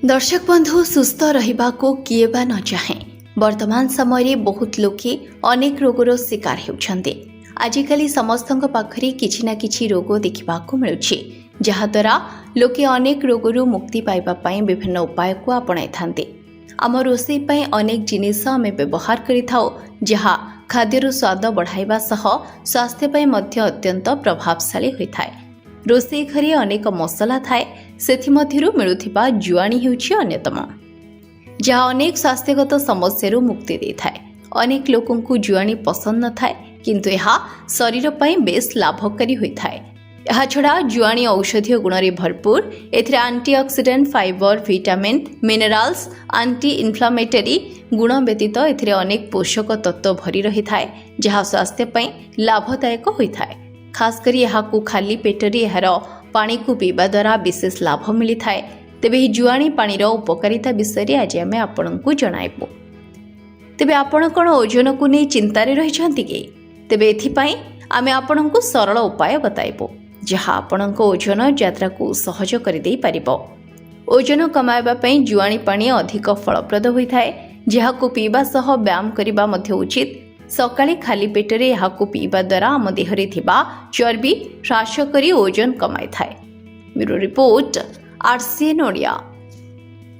दर्शक बंधु सुस्थ रहिबा को किए बा न चाहे। वर्तमान समय रे बहुत लोके अनेक रोगर शिकार हेउछन्ते। आजिकाली समस्तଙ୍କ पाखरे किछि ना किछि रोग देखिबा को मिलुछि, जहा द्वारा लोके अनेक रोगरु मुक्ति पाइबा पई विभिन्न उपाय को अपनाइ थान्ते। आम रोषेई पई अनेक जिनिस आमे व्यवहार करिथाउ, जहा खाद्यर स्वाद बढ़ाइबा सह स्वास्थ्य पई मध्य अत्यंत प्रभावशाली होइथाय। रोषेई घरे अनेक मसला थाए, सेथिमध्यरु मिलुथिबा जुआणी हेउछि अन्यतम, जहा अनेक स्वास्थ्यगत समस्यारु मुक्ति देइथाय। अनेक लोकंकु जुआणी पसंद न थाए, किंतु एहा शरीर पई बेस लाभकारी होइथाय। एहा छडा जुआणी औषधीय गुण रे भरपूर। एथिरे antioxidant, fibre, vitamin, minerals, anti inflammatory गुण व्यतीत एथिरे अनेक पोषक तत्व भरी रहिथाय, जहा स्वास्थ्य पई लाभदायक होइथाय। खास करी एहाकु खाली पेटरी एहार पानी को पीवा द्वारा विशेष लाभ मिली थाए। तेबे ही जुआणी पानीर उपकारिता विषय आज आमे आपनकु जणाइबो। तेबे आपण कोन ओजन को नै चिंता रे रहिछंती कि? तेबे एथिपई आमे आपनकु सरल उपाय बताइबो, जहा आपनक ओजन यात्रा को सहज करि देई परिबो। ओजन कमाइबा पई जुआणी पानी अधिक फलप्रद होइथाय, जेहाकु पीवा सह व्यायाम करिबा मध्ये उचित। सकाळे खाली पेटरे एहाकु पीवा द्वारा आम देहरे थिबा चर्बी ह्रास करी ओजन कमाई थाए। Bureau report, RCN Odia.